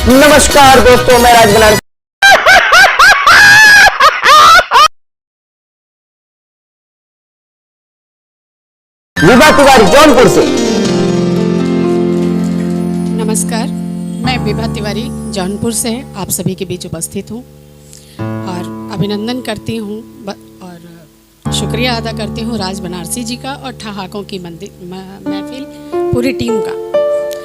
नमस्कार दोस्तों, मैं राज बनारसी। विभा तिवारी जौनपुर से। नमस्कार, मैं विभा तिवारी जौनपुर से आप सभी के बीच उपस्थित हूँ और अभिनंदन करती हूँ और शुक्रिया अदा करती हूँ राज बनारसी जी का और ठहाकों की महफिल पूरी टीम का।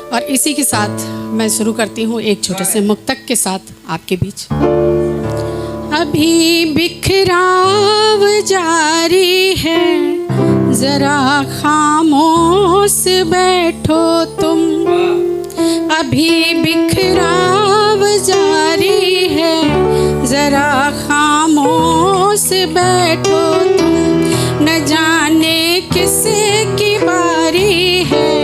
और इसी के साथ मैं शुरू करती हूँ एक छोटे से मुक्तक के साथ आपके बीच। अभी बिखराव जारी है, जरा खामोश बैठो तुम। अभी बिखराव जारी है, जरा खामोश बैठो तुम। न जाने किसे की बारी है,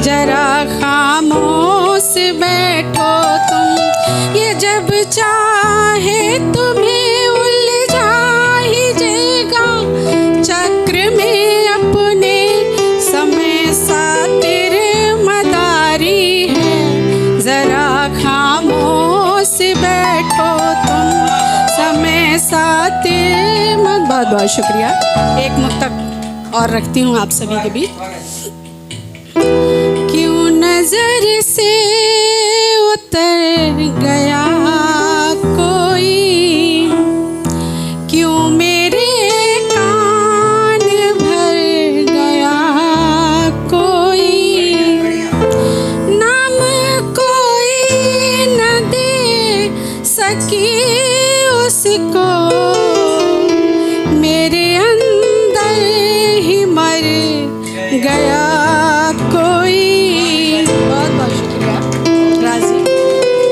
जरा खामोश बैठो तुम। ये जब चाहे तुम्हें उलझा ही जाएगा, चक्र में अपने समय सा तेरे मदारी है, जरा खामोश बैठो तुम। समय सा तेरे बहुत बहुत शुक्रिया। एक मुक्तक और रखती हूँ आप सभी के बीच। क्यों नजर से उतर गया कोई, क्यों मेरे कान भर गया कोई। नाम कोई न दे सकी उसको, मेरे अंदर ही मर गया कोई। बहुत बहुत शुक्रिया राजी।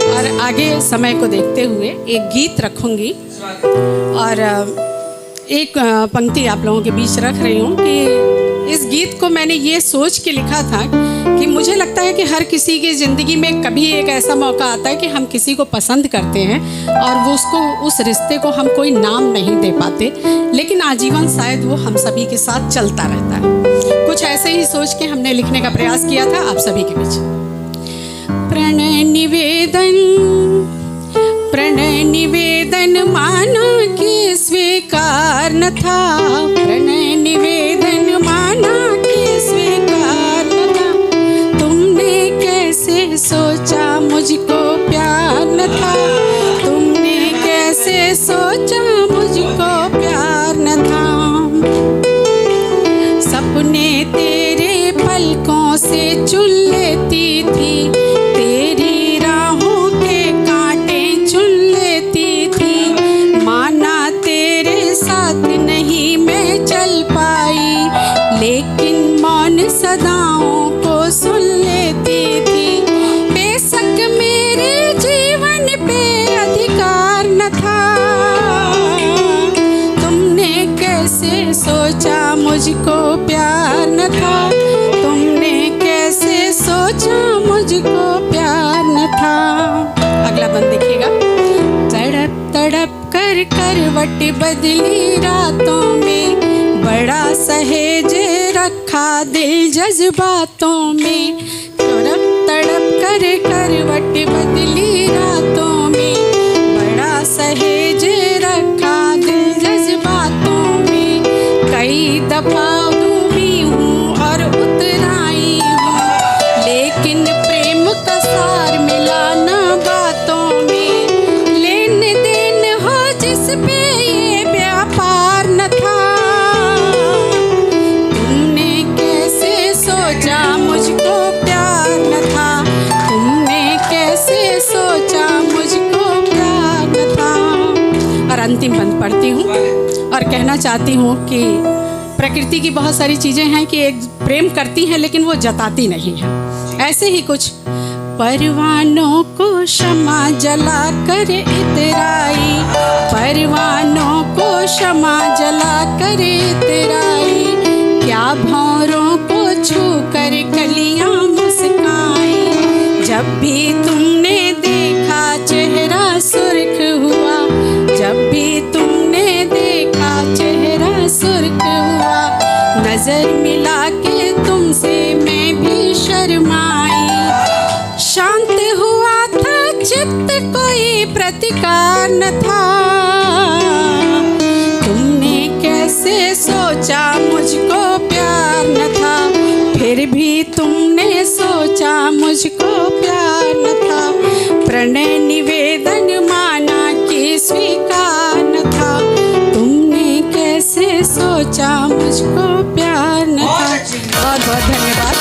और आगे समय को देखते हुए एक गीत रखूंगी और एक पंक्ति आप लोगों के बीच रख रही हूँ कि इस गीत को मैंने ये सोच के लिखा था कि मुझे लगता है कि हर किसी की ज़िंदगी में कभी एक ऐसा मौका आता है कि हम किसी को पसंद करते हैं और वो उस रिश्ते को हम कोई नाम नहीं दे पाते, लेकिन आजीवन शायद वो हम सभी के साथ चलता रहता है। कुछ ऐसे ही सोच के हमने लिखने का प्रयास किया था आप सभी के बीच। प्रणय निवेदन माना कि स्वीकार न था। प्रणय निवेदन माना कि स्वीकार न था। तुमने कैसे सोचा मुझको प्यार न था। तुमने कैसे सोचा मुझको प्यार न था। सपने तेरे पलकों से चुन लेती थी, तेरी राहों के कांटे चुन लेती थी। माना तेरे साथ नहीं मैं चल पाई, लेकिन मौन सदाओं को सुन लेती थी। बेशक मेरे जीवन पे अधिकार न था। तुमने कैसे सोचा मुझको प्यार न था। तुमने कैसे सोचा मुझको प्यार न था। अगला बंद देखिएगा। तड़प तड़प कर करवट बदली रातों में, बड़ा सहेज रखा दिल जज्बातों में। तड़प तड़प कर करवट बदली रातों में, बड़ा सहेज रखा दिल जज्बातों में। कई दफा डूबी हूँ और उतराई हूँ, लेकिन प्रेम का सार मिला ना बातों में। लेन देन हो जिस पे ये व्यापार न था। तुमने कैसे सोचा मुझको प्यार न था। तुमने कैसे सोचा मुझको प्यार न था। और अंतिम बंद पढ़ती हूँ और कहना चाहती हूँ कि प्रकृति की बहुत सारी चीज़ें हैं कि एक प्रेम करती हैं लेकिन वो जताती नहीं है। ऐसे ही कुछ परवानों को शमा जला कर इतराई। परवानों को शमा जला कर इतराई। क्या भौरों को छू कर कलियां मुस्काई। जब भी तुमने देखा चेहरा सुर्ख हुआ। जब भी तुमने देखा चेहरा सुर्ख हुआ। नजर मिला के तुमसे मैं भी शर्माई। शांत हुआ था चित स्वीकार न था। तुमने कैसे सोचा मुझको प्यार न था, फिर भी तुमने सोचा मुझको प्यार न था। प्रणय निवेदन माना कि स्वीकार न था, तुमने कैसे सोचा मुझको प्यार न था। बहुत बहुत धन्यवाद।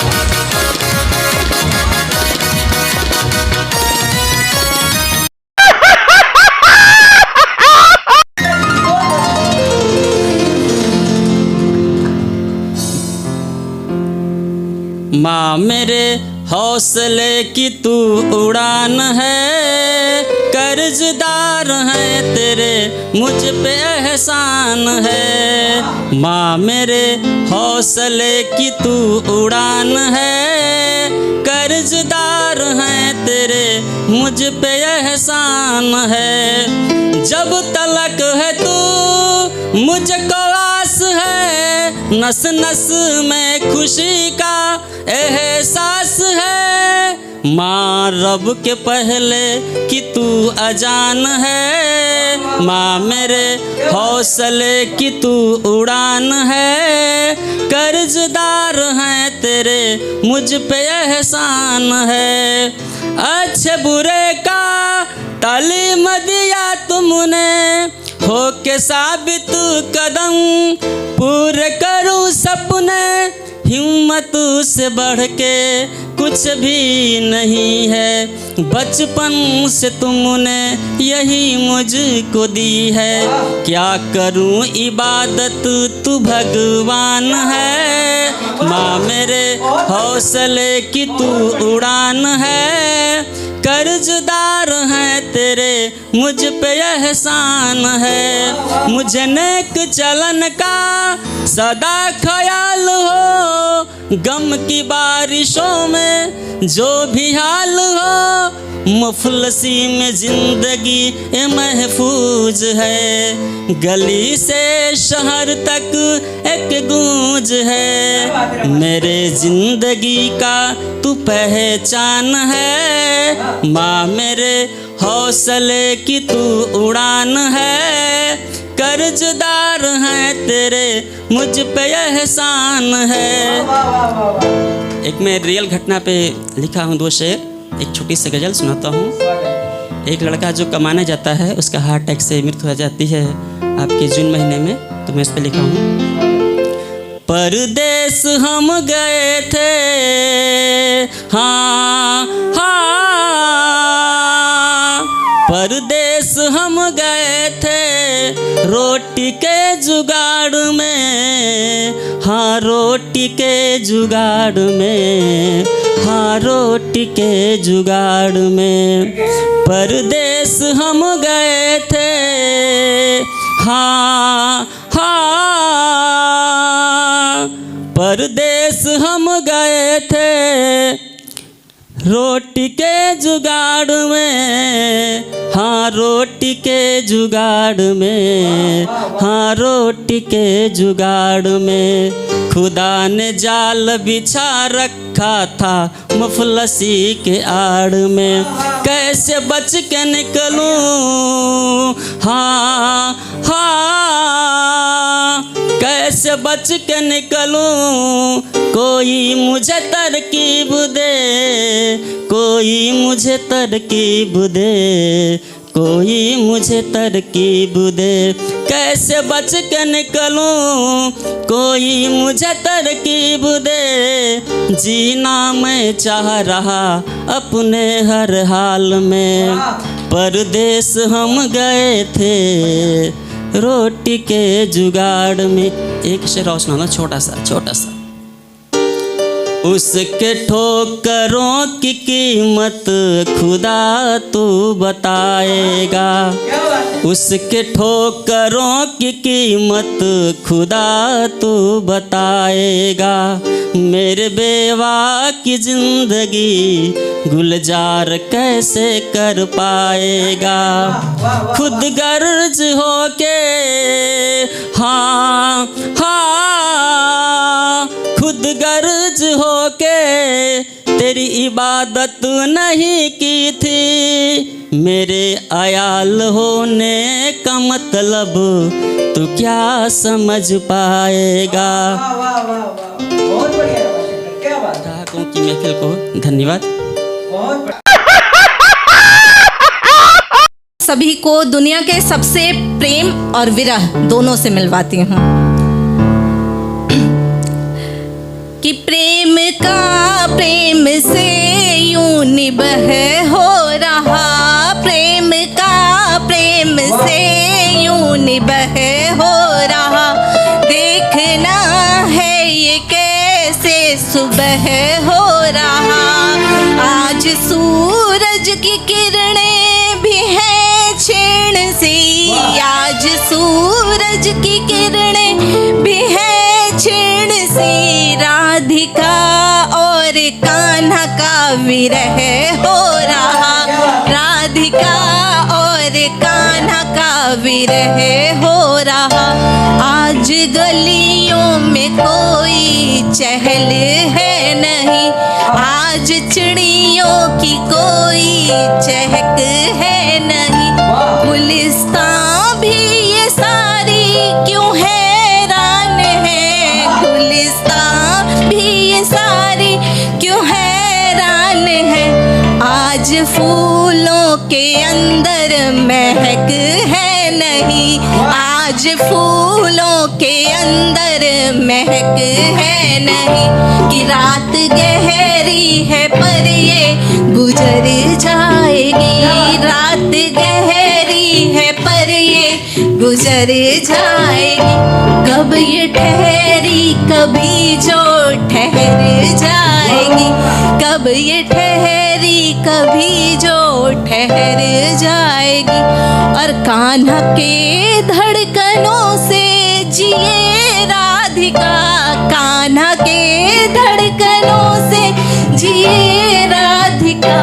माँ मेरे हौसले की तू उड़ान है, कर्जदार है तेरे मुझ पे एहसान है। माँ मेरे हौसले की तू उड़ान है, कर्जदार है तेरे मुझ पे एहसान है। जब तलक है तू मुझको आस है, नस नस में खुशी का एहसास है। माँ रब के पहले कि तू अजान है, माँ मेरे हौसले की तू उड़ान है, कर्जदार हैं तेरे मुझ पे एहसान है। अच्छे बुरे का तालीम दिया तुमने, हो के साबित कदम पूरे करूं सपने। हिम्मत से बढ़ के कुछ भी नहीं है, बचपन से तुमने यही मुझको दी है। क्या करूं इबादत तू भगवान है, माँ मेरे हौसले की तू उड़ान है, कर्जदार हैं तेरे मुझ पे एहसान है। मुझे नेक चलन का सदा ख्याल हो, गम की बारिशों में जो भी हाल हो। मुफलसी में जिंदगी महफूज है, गली से शहर तक एक गूंज है। मेरे जिंदगी का तू पहचान है, माँ मेरे हौसले की तू उड़ान है, कर्जदार हैं तेरे मुझ पे एहसान है। एक मैं रियल घटना पे लिखा हूँ 2 शेर, एक छोटी सी गज़ल सुनाता हूँ। एक लड़का जो कमाने जाता है, उसका हार्ट अटैक से मृत्यु हो जाती है आपके जून महीने में, तो मैं इस पे लिखा हूँ। परदेस हम गए थे, हाँ हाँ, परदेस हम गए थे रोटी के जुगाड़ में, हाँ रोटी के जुगाड़ में, हाँ रोटी के जुगाड़ में। परदेस हम गए थे, हाँ हाँ, परदेस हम गए थे रोटी के जुगाड़ में, हाँ रोटी के जुगाड़ में, हाँ रोटी के जुगाड़ में। खुदा ने जाल बिछा रखा था मुफलसी के आड़ में, कैसे बच के निकलूं, हाँ हाँ, कैसे बच के निकलूं। कोई मुझे तरकीब दे, कोई मुझे तरकीब दे, कोई मुझे तरकीब दे। कैसे बच के निकलूं, कोई मुझे तरकीब दे। जीना मैं चाह रहा अपने हर हाल में, परदेस हम गए थे रोटी के जुगाड़ में। एक शेर और सुनाना, छोटा सा छोटा सा। उसके ठोकरों की कीमत खुदा तू बताएगा, उसके ठोकरों की कीमत खुदा तू बताएगा। मेरे बेवा की जिंदगी गुलजार कैसे कर पाएगा। खुद गर्ज होके, हाँ हाँ, खुद गर्ज होके तेरी इबादत नहीं की थी, मेरे आयाल होने का मतलब तू क्या समझ पाएगा। बहुत बढ़िया रवाशंकर, क्या बात है। ग्राहकों की महफिल को धन्यवाद। बहुत सभी को दुनिया के सबसे प्रेम और विरह दोनों से मिलवाती हूँ कि प्रेम का प्रेम से यूं निबह हो रहा, प्रेम का प्रेम से यूं निबह हो रहा, देखना है ये कैसे सुबह हो रहा। आज सूरज की किरणें भी हैं क्षीण सी, आज सूरज की किरणें भी हैं क्षीण सी, राधिका और कान्हा का विरह हो रहा, राधिका और कान्हा का विरह हो रहा। आज गलियों में कोई चहल है नहीं, आज चिड़ियों की कोई चहक है नहीं, गुलिस्तां भी ये सारी क्यों हैरान है, गुलिस्तां भी ये सारी क्यों हैरान है। आज फूलों के अंदर महक है नहीं, आज फूलों के अंदर महक है नहीं, कि रात गहरी है पर ये गुजर जाएगी, रात गहरी है पर ये गुजर जाएगी। कब ये ठहरी कभी जो ठहर जाएगी, कब ये ठहरी कभी जो ठहर जाएगी। और कान्हा के धड़कनों से जिए राधिका, कान्हा के धड़कनों से जिए राधिका,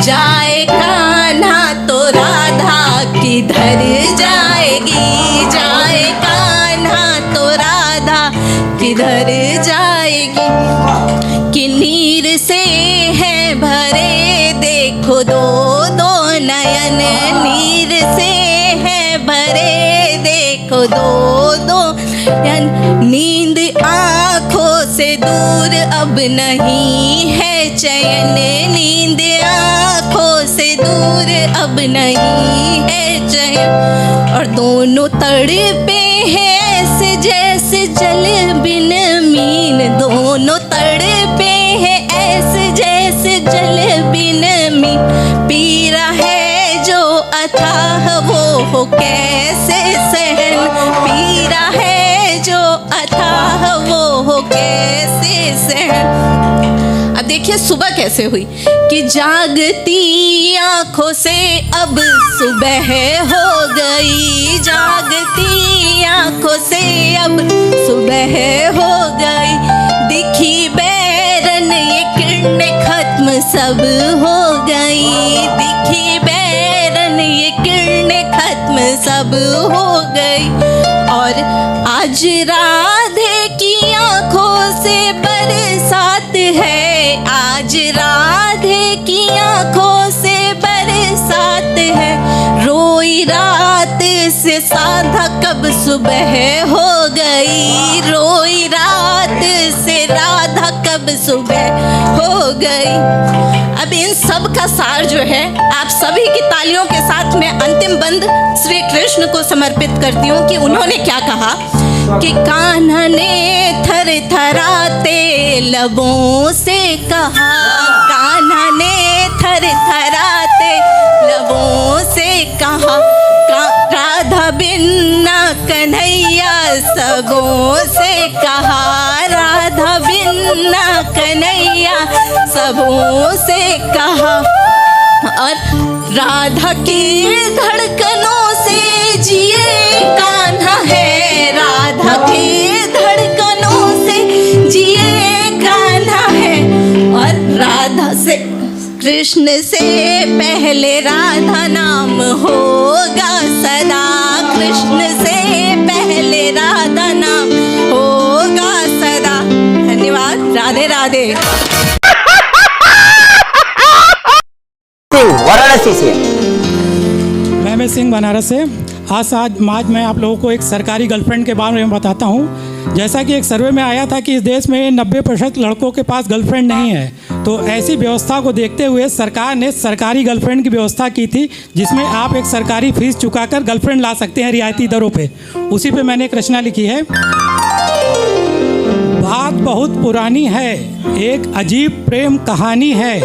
जाए कान्हा तो राधा किधर जाएगी, जाए कान्हा तो राधा किधर जाएगी। कि नीर से है भरे देखो दो दो नयन, नीर से है भरे देखो दो दो नयन, नींद आँखों से दूर अब नहीं है चैन, नींद आँखों से दूर अब नहीं है चैन। और दोनों तड़पे हैं ऐसे जैसे जल बिन मीन, दोनों तड़पे हैं ऐसे जैसे जल बिन मीन, पीरा है जो अथाह वो हो कैसे सहन, पीरा है जो अथाह वो हो कैसे सहन। अब देखिए सुबह कैसे हुई कि जागती आंखों से अब सुबह हो गई, जागती आंखों से अब सुबह हो गई, दिखी बैरन ये किरणें खत्म सब हो गई, दिखी बैरन ये किरणें खत्म सब हो गई। और आज राधे की आंखों से बरसात है, आज राधे की आंखों से बरसात है, रोई रात से साधा कब सुबह हो गई, रोई रात से राधा कब सुबह हो गई। अब इन सब का सार जो है आप सभी की तालियों के साथ में अंतिम बंद श्री कृष्ण को समर्पित करती हूँ कि उन्होंने क्या कहा कि कान्हा ने थर थराते लबों से कहा, कान्हा ने थर थराते लबों से कहा, राधा बिन्ना कन्हैया सबों से कहा, राधा बिन्ना कन्हैया सबों से कहा। और राधा की धड़कनों से जिए कान्हा है, राधा की धड़कनों से जिए कान्हा है। और राधा से कृष्ण से पहले राधा नाम होगा सदा, कृष्ण से पहले राधा नाम होगा सदा। धन्यवाद। राधे राधे। वाराणसी से सिंह बनारस से। आज मैं आप लोगों को एक सरकारी गर्लफ्रेंड के बारे में बताता हूँ। जैसा कि एक सर्वे में आया था कि इस देश में 90% लड़कों के पास गर्लफ्रेंड नहीं है, तो ऐसी व्यवस्था को देखते हुए सरकार ने सरकारी गर्लफ्रेंड की व्यवस्था की थी, जिसमें आप एक सरकारी फीस चुकाकर गर्लफ्रेंड ला सकते हैं रियायती दरों पे। उसी पे मैंने एक रचना लिखी है। बात बहुत पुरानी है, एक अजीब प्रेम कहानी है।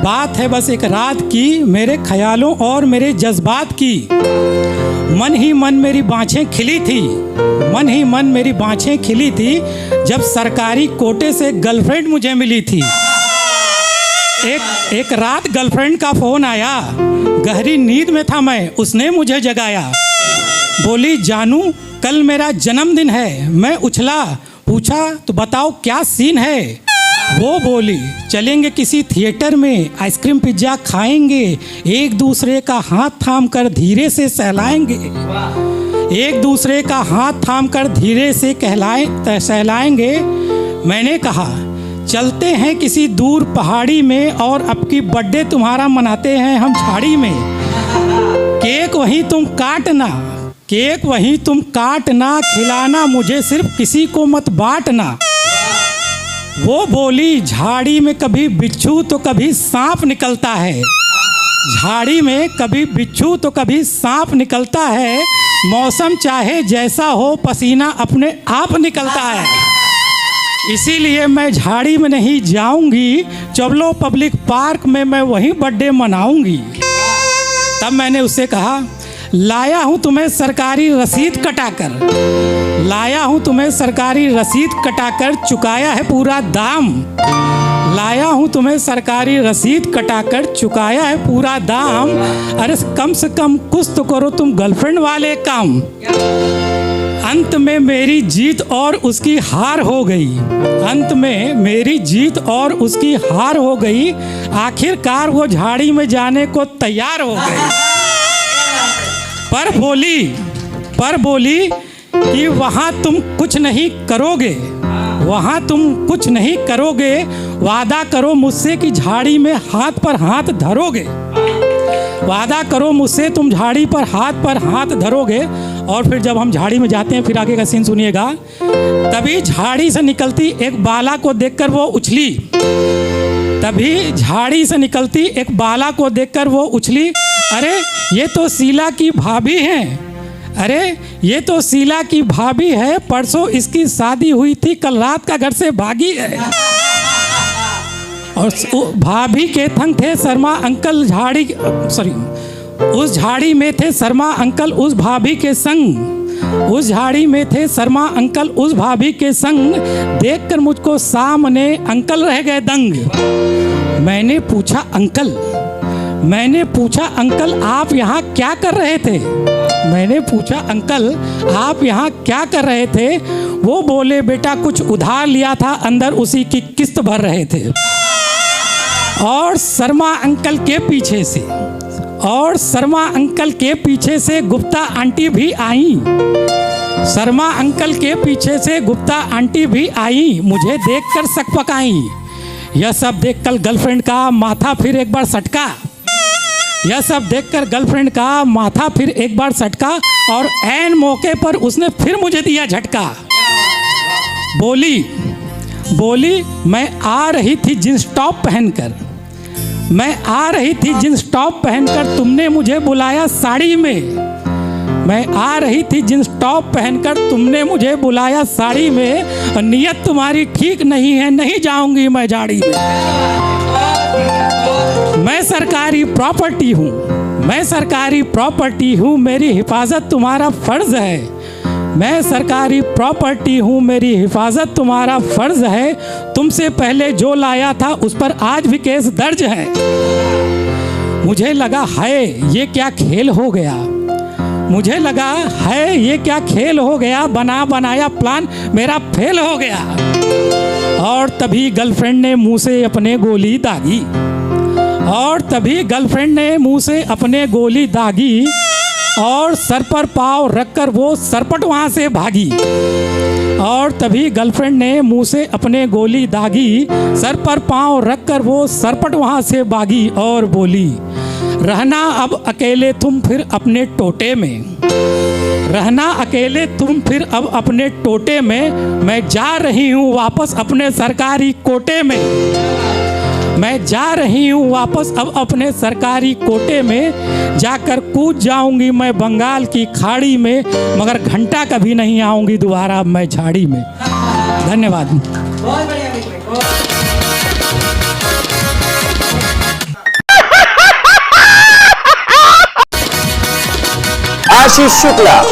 बात है बस एक रात की, मेरे ख्यालों और मेरे जज्बात की। मन ही मन मेरी बाँछें खिली थी, मन ही मन मेरी बाँछें खिली थी, जब सरकारी कोटे से गर्लफ्रेंड मुझे मिली थी। एक रात गर्लफ्रेंड का फ़ोन आया, गहरी नींद में था मैं, उसने मुझे जगाया। बोली जानू कल मेरा जन्मदिन है। मैं उछला, पूछा तो बताओ क्या सीन है। वो बोली चलेंगे किसी थिएटर में, आइसक्रीम पिज्ज़ा खाएंगे, एक दूसरे का हाथ थाम कर धीरे से सहलाएंगे, एक दूसरे का हाथ थाम कर धीरे से सहलाएंगे। मैंने कहा चलते हैं किसी दूर पहाड़ी में, और अब की बर्थडे तुम्हारा मनाते हैं हम झाड़ी में। केक वहीं तुम काटना, केक वहीं तुम काटना, खिलाना मुझे सिर्फ किसी को मत बांटना। वो बोली झाड़ी में कभी बिच्छू तो कभी सांप निकलता है, झाड़ी में कभी बिच्छू तो कभी सांप निकलता है। मौसम चाहे जैसा हो पसीना अपने आप निकलता है, इसीलिए मैं झाड़ी में नहीं जाऊंगी, चलो पब्लिक पार्क में मैं वहीं बर्थडे मनाऊंगी। तब मैंने उससे कहा लाया हूँ तुम्हें सरकारी रसीद कटाकर, लाया हूँ तुम्हें सरकारी रसीद कटाकर, चुकाया है पूरा दाम। लाया हूँ तुम्हें सरकारी रसीद कटाकर, चुकाया है पूरा दाम। अरे कम से कम कुछ तो करो तुम गर्लफ्रेंड वाले काम। अंत में मेरी जीत और उसकी हार हो गई, अंत में मेरी जीत और उसकी हार हो गई। आखिरकार वो झाड़ी में जाने को तैयार हो गई, पर बोली कि वहाँ तुम कुछ नहीं करोगे, वहाँ तुम कुछ नहीं करोगे, वादा करो मुझसे कि झाड़ी में हाथ पर हाथ धरोगे, वादा करो मुझसे तुम झाड़ी पर हाथ धरोगे। और फिर जब हम झाड़ी में जाते हैं, फिर आगे का सीन सुनिएगा। तभी झाड़ी से निकलती एक बाला को देखकर वो उछली, तभी झाड़ी से निकलती एक बाला को देखकर वो उछली। अरे ये तो शीला की भाभी हैं, अरे ये तो शीला की भाभी है, परसों इसकी शादी हुई थी, कल रात का घर से भागी है। और भाभी के थंग थे शर्मा अंकल, उस झाड़ी में थे शर्मा अंकल उस भाभी के संग, उस झाड़ी में थे शर्मा अंकल उस भाभी के संग। देखकर मुझको सामने अंकल रह गए दंग। मैंने पूछा अंकल आप यहाँ क्या कर रहे थे, मैंने पूछा अंकल आप यहाँ क्या कर रहे थे। वो बोले बेटा कुछ उधार लिया था, अंदर उसी की किस्त भर रहे थे। और शर्मा अंकल के पीछे से गुप्ता आंटी भी आई, शर्मा अंकल के पीछे से गुप्ता आंटी भी आई, मुझे देखकर सकपकाई। यह सब देखकर गर्लफ्रेंड का माथा फिर एक बार सटका, यह सब देखकर गर्लफ्रेंड का माथा फिर एक बार सटका। और ऐन मौके पर उसने फिर मुझे दिया झटका। बोली मैं आ रही थी जींस टॉप पहनकर, मैं आ रही थी जींस टॉप पहनकर, तुमने मुझे बुलाया साड़ी में। मैं आ रही थी जींस टॉप पहनकर, तुमने मुझे बुलाया साड़ी में। और नीयत तुम्हारी ठीक नहीं है, नहीं जाऊंगी मैं झाड़ी में। मैं सरकारी प्रॉपर्टी हूँ, मैं सरकारी प्रॉपर्टी हूँ, मेरी हिफाजत तुम्हारा फर्ज है। मैं सरकारी प्रॉपर्टी हूँ, मेरी हिफाजत तुम्हारा फर्ज है। तुमसे पहले जो लाया था उस पर आज भी केस दर्ज है। मुझे लगा है ये क्या खेल हो गया, मुझे लगा है ये क्या खेल हो गया, बना बनाया प्लान मेरा फेल हो गया। और तभी गर्लफ्रेंड ने मुंह से अपने गोली दागी, और तभी गर्लफ्रेंड ने मुंह से अपने गोली दागी। और सर पर पाँव रखकर वो सरपट वहाँ से भागी। और तभी गर्लफ्रेंड ने मुंह से अपने गोली दागी, सर पर पाँव रखकर वो सरपट वहाँ से भागी। और बोली रहना अब अकेले तुम फिर अपने टोटे में, रहना अकेले तुम फिर अब अपने टोटे में, मैं जा रही हूँ वापस अपने सरकारी कोटे में, मैं जा रही हूँ वापस अब अपने सरकारी कोटे में, जाकर कूद जाऊंगी मैं बंगाल की खाड़ी में, मगर घंटा कभी नहीं आऊंगी दोबारा मैं झाड़ी में। धन्यवाद। बहुत बढ़िया अमित भाई, बहुत आशीष शुक्ला।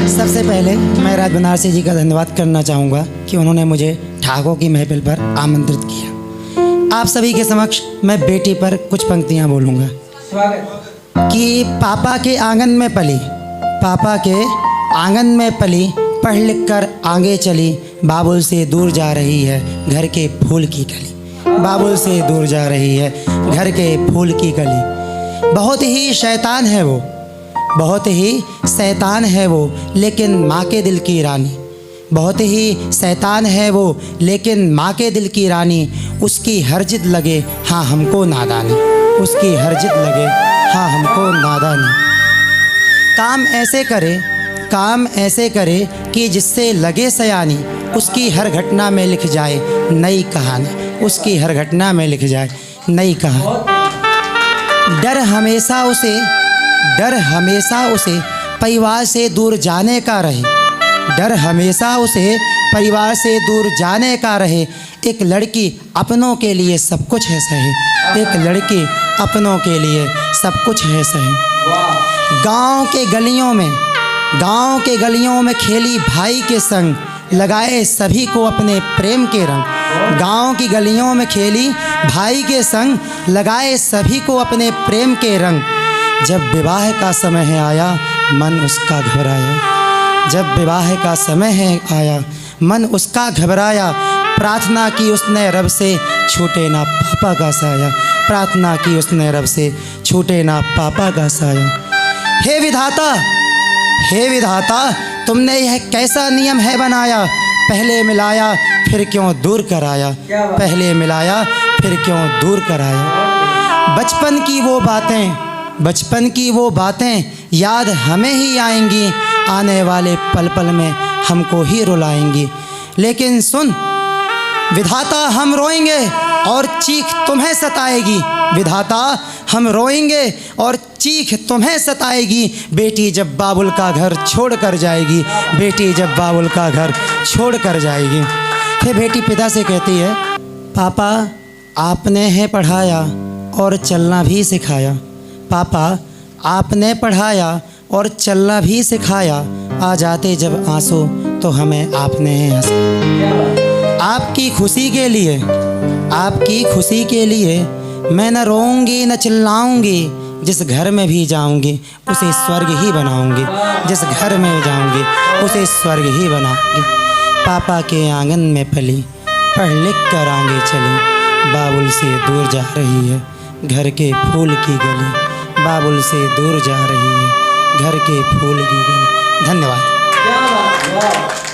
सबसे पहले मैं राज बनारसी जी का धन्यवाद करना चाहूँगा कि उन्होंने मुझे ठाकों की महफिल पर आमंत्रित किया। आप सभी के समक्ष मैं बेटी पर कुछ पंक्तियाँ बोलूँगा स्वागत। कि पापा के आंगन में पली, पापा के आंगन में पली, पढ़ लिख कर आगे चली, बाबुल से दूर जा रही है घर के फूल की कली, बाबुल से दूर जा रही है घर के फूल की कली। बहुत ही शैतान है वो, बहुत ही शैतान है वो, लेकिन माँ के दिल की रानी, बहुत ही शैतान है वो, लेकिन माँ के दिल की रानी। उसकी हर जिद लगे हाँ हमको नादानी, उसकी हर जिद लगे हाँ हमको नादानी। काम ऐसे करे, काम ऐसे करे कि जिससे लगे सयानी, उसकी हर घटना में लिख जाए नई कहानी, उसकी हर घटना में लिख जाए नई कहानी। डर हमेशा उसे, डर हमेशा उसे परिवार से दूर जाने का रहे, डर हमेशा उसे परिवार से दूर जाने का रहे। एक लड़की अपनों के लिए सब कुछ है सही, एक लड़की अपनों के लिए सब कुछ है सही। गांव के गलियों में, गांव के गलियों में खेली भाई के संग, लगाए सभी को अपने प्रेम के रंग। गांव की गलियों में खेली भाई के संग, लगाए सभी को अपने प्रेम के रंग। जब विवाह का समय है आया मन उसका घबराया, जब विवाह का समय है आया मन उसका घबराया। प्रार्थना की उसने रब से छूटे ना पापा का साया, प्रार्थना की उसने रब से छूटे ना पापा का साया। हे विधाता, हे विधाता, तुमने यह कैसा नियम है बनाया, पहले मिलाया फिर क्यों दूर कराया, पहले मिलाया फिर क्यों दूर कराया। बचपन की वो बातें, बचपन की वो बातें याद हमें ही आएंगी, आने वाले पल पल में हमको ही रुलाएंगी। लेकिन सुन विधाता, हम रोएंगे और चीख तुम्हें सताएगी, विधाता हम रोएंगे और चीख तुम्हें सताएगी। बेटी जब बाबुल का घर छोड़ कर जाएगी, बेटी जब बाबुल का घर छोड़ कर जाएगी। फिर बेटी पिता से कहती है, पापा आपने है पढ़ाया और चलना भी सिखाया, पापा आपने पढ़ाया और चलना भी सिखाया। आ जाते जब आंसू तो हमें आपने हंसाया। आपकी खुशी के लिए, आपकी खुशी के लिए मैं न रोऊंगी न चिल्लाऊंगी, जिस घर में भी जाऊंगी उसे स्वर्ग ही बनाऊंगी, जिस घर में जाऊंगी उसे स्वर्ग ही बनाऊंगी। पापा के आंगन में पली, पढ़ लिख कर आगे चली, बाबुल से दूर जा रही है घर के फूल की गली, बाबुल से दूर जा रही है घर के फूल की गली। धन्यवाद। क्या बात, वाह।